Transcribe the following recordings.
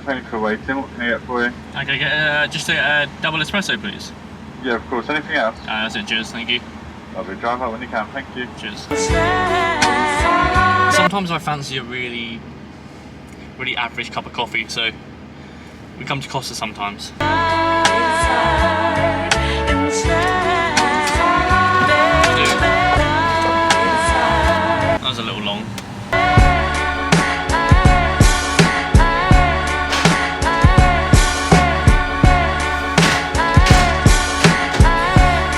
Thank you for waiting. What can I get for you? I can get just a double espresso, please. Yeah, of course. Anything else? That's it. Cheers. Thank you. Lovely. Drive out when you can. Thank you. Cheers. Sometimes I fancy a really average cup of coffee, so we come to Costa sometimes. That was a little long.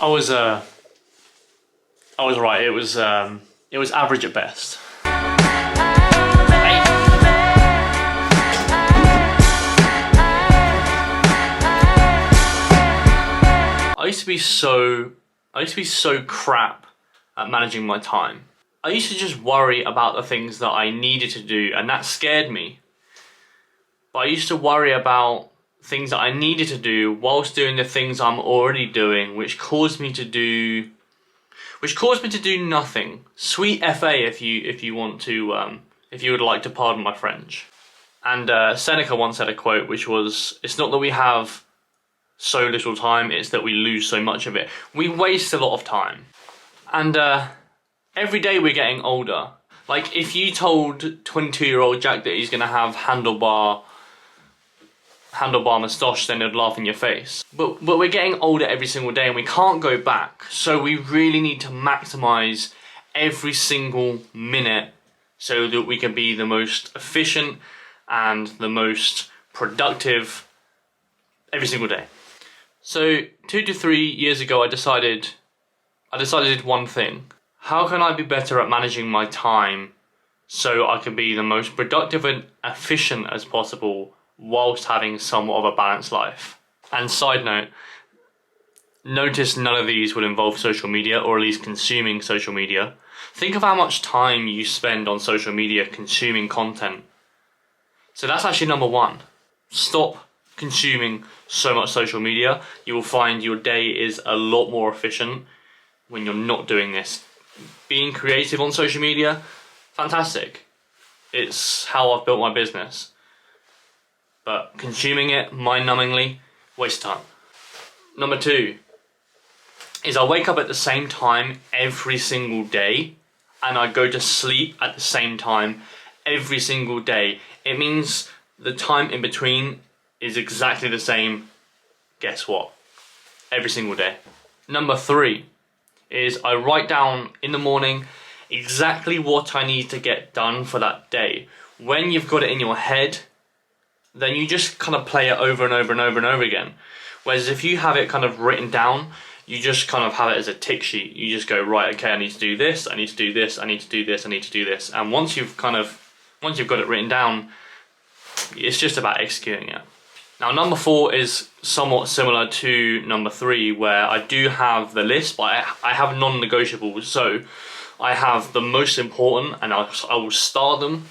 I was right. It was average at best. I used to be so crap at managing my time. I used to just worry about the things that I needed to do, and that scared me. But I used to worry about things that I needed to do whilst doing the things I'm already doing, which caused me to do nothing. Sweet FA, if you want to, if you would like to pardon my French. And Seneca once had a quote which was, "It's not that we have so little time, it's that we lose so much of it." We waste a lot of time. And every day we're getting older. Like, if you told 22-year-old Jack that he's gonna have handlebar moustache, then they'd laugh in your face. But we're getting older every single day and we can't go back. So we really need to maximize every single minute so that we can be the most efficient and the most productive every single day. So 2 to 3 years ago, I decided one thing. How can I be better at managing my time so I can be the most productive and efficient as possible whilst having somewhat of a balanced life? And side note, notice none of these will involve social media, or at least consuming social media. Think of how much time you spend on social media consuming content. So that's actually number one. Stop consuming so much social media. You will find your day is a lot more efficient when you're not doing this. Being creative on social media, fantastic. It's how I've built my business. But consuming it mind-numbingly, waste time. Number two is I wake up at the same time every single day and I go to sleep at the same time every single day. It means the time in between is exactly the same, guess what? Every single day. Number three is I write down in the morning exactly what I need to get done for that day. When you've got it in your head, then you just kind of play it over and over and over and over again. Whereas if you have it kind of written down, you just kind of have it as a tick sheet. You just go, right, okay, I need to do this, I need to do this, I need to do this, I need to do this. And once you've got it written down, it's just about executing it. Now, number four is somewhat similar to number three, where I do have the list, but I have non-negotiables. So I have the most important, and I will star them.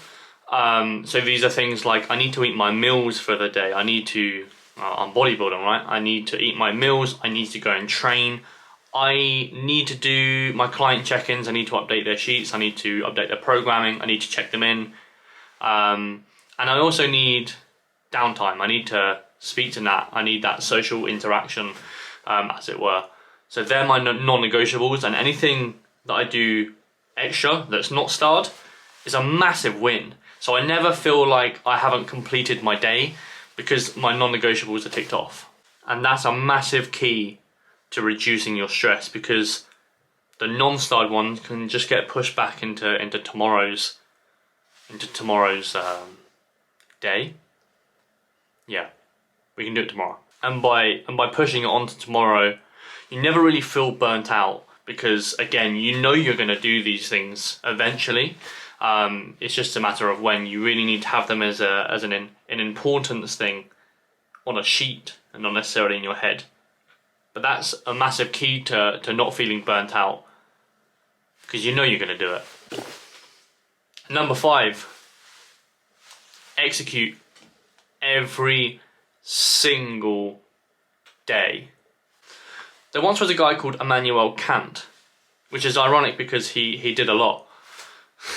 So these are things like, I need to eat my meals for the day. I'm bodybuilding, right? I need to eat my meals. I need to go and train. I need to do my client check-ins. I need to update their sheets. I need to update their programming. I need to check them in. And I also need downtime. I need to speak to Nat. I need that social interaction, as it were. So they're my non-negotiables, and anything that I do extra that's not starred is a massive win. So I never feel like I haven't completed my day because my non-negotiables are ticked off. And that's a massive key to reducing your stress, because the non-starred ones can just get pushed back into tomorrow's day. Yeah, we can do it tomorrow. And by pushing it onto tomorrow, you never really feel burnt out, because again, you know you're going to do these things eventually. It's just a matter of when. You really need to have them as an importance thing on a sheet and not necessarily in your head. But that's a massive key to not feeling burnt out, because you know you're going to do it. Number five, execute every single day. There once was a guy called Immanuel Kant, which is ironic because he did a lot.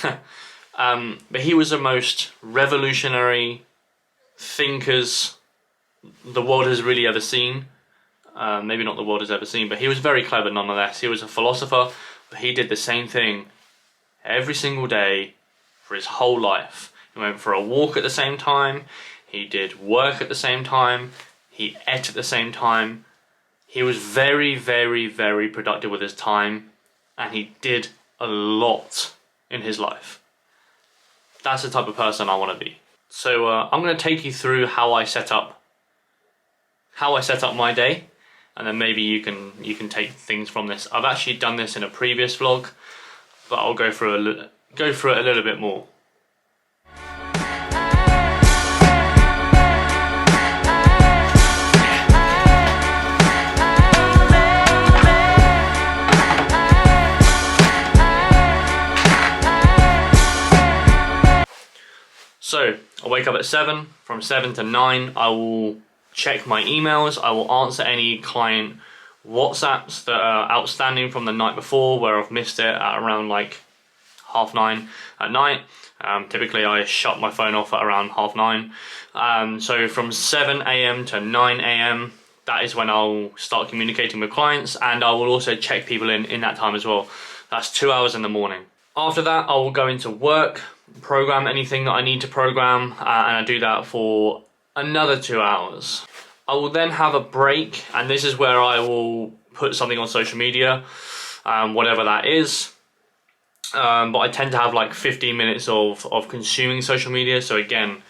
But he was the most revolutionary thinkers the world has really ever seen. Maybe not the world has ever seen, but he was very clever nonetheless. He was a philosopher, but he did the same thing every single day for his whole life. He went for a walk at the same time, he did work at the same time, he ate at the same time. He was very, very, very productive with his time, and he did a lot in his life. That's the type of person I want to be. So I'm going to take you through how I set up my day, and then maybe you can take things from this. I've actually done this in a previous vlog, but I'll go through it a little bit more. So I wake up at 7. From 7 to 9, I will check my emails. I will answer any client WhatsApps that are outstanding from the night before, where I've missed it at around like 9:30 at night. Typically I shut my phone off at around 9:30. So from 7 AM to 9 AM, that is when I'll start communicating with clients, and I will also check people in that time as well. That's 2 hours in the morning. After that, I will go into work, program anything that I need to program, and I do that for another 2 hours. I will then have a break, and this is where I will put something on social media, whatever that is. But I tend to have like 15 minutes of consuming social media. So again,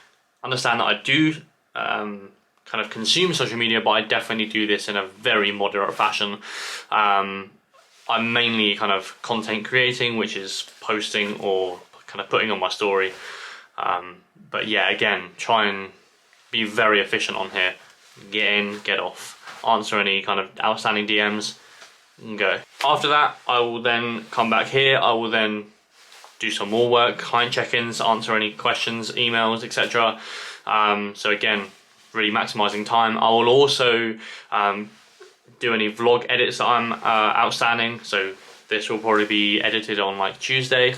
understand that I do kind of consume social media, but I definitely do this in a very moderate fashion. I'm mainly kind of content creating, which is posting or kind of putting on my story. But yeah, again, try and be very efficient on here. Get in, get off, answer any kind of outstanding DMs, and go. After that, I will then come back here. I will then do some more work, client check-ins, answer any questions, emails, etc. So again, really maximizing time. I will also do any vlog edits that I'm outstanding. So this will probably be edited on like Tuesday.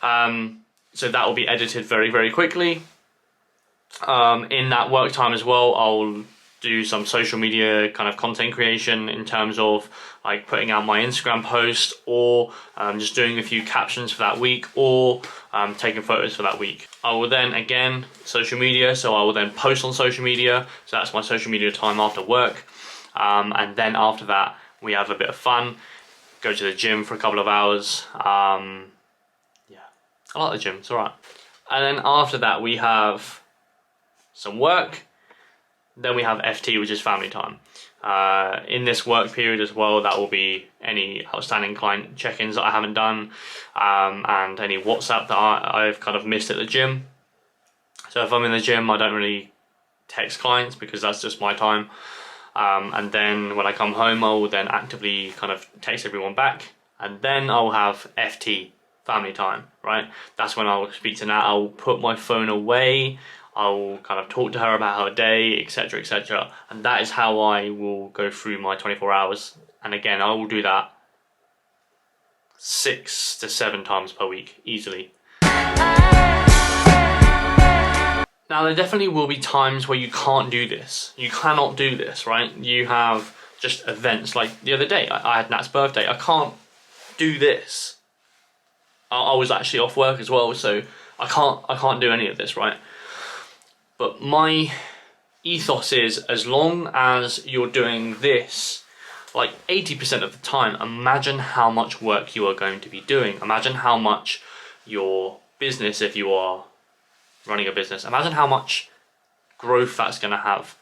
So that will be edited very, very quickly. In that work time as well, I'll do some social media kind of content creation in terms of like putting out my Instagram post, or just doing a few captions for that week, or taking photos for that week. I will then, again, social media, so I will then post on social media. So that's my social media time after work. And then after that, we have a bit of fun, go to the gym for a couple of hours. Yeah, I like the gym, it's alright. And then after that, we have some work. Then we have FT, which is family time. In this work period as well, that will be any outstanding client check-ins that I haven't done, and any WhatsApp that I've kind of missed at the gym. So if I'm in the gym, I don't really text clients because that's just my time. And then when I come home, I will then actively kind of text everyone back, and then I'll have FT, family time, right? That's when I'll speak to Nat. I'll put my phone away. I'll kind of talk to her about her day, etc, etc. And that is how I will go through my 24 hours. And again, I will do that 6 to 7 times per week, easily. Now, there definitely will be times where you can't do this. You cannot do this, right? You have just events, like the other day, I had Nat's birthday. I can't do this. I was actually off work as well, so I can't do any of this, right? But my ethos is, as long as you're doing this like 80% of the time, imagine how much work you are going to be doing. Imagine how much your business, if you are running a business, imagine how much growth that's going to have.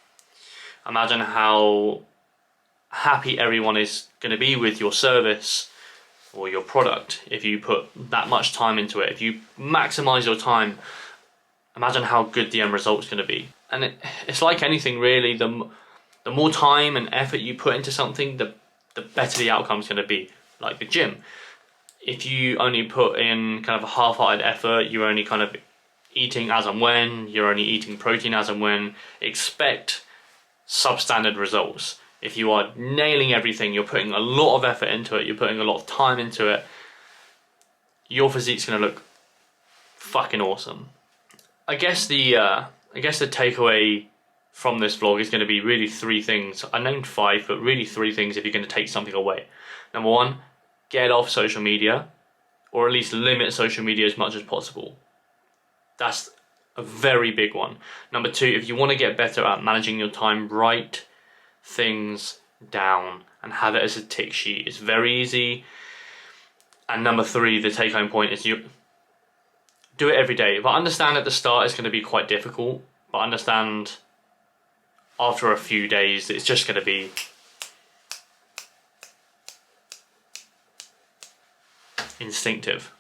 Imagine how happy everyone is going to be with your service or your product if you put that much time into it. If you maximize your time, imagine how good the end result's going to be. And it's like anything really, the more time and effort you put into something, the better the outcome's going to be. Like the gym, if you only put in kind of a half-hearted effort, you're only kind of eating as and when, you're only eating protein as and when, expect substandard results. If you are nailing everything, you're putting a lot of effort into it, you're putting a lot of time into it, your physique's going to look fucking awesome. I guess the I guess the takeaway from this vlog is going to be really 3 things. I named 5, but really 3 things if you're going to take something away. Number 1, get off social media, or at least limit social media as much as possible. That's a very big one. Number 2, if you want to get better at managing your time, write things down and have it as a tick sheet. It's very easy. And number 3, the take home point is you do it every day. But understand at the start it's going to be quite difficult, but understand after a few days it's just going to be instinctive.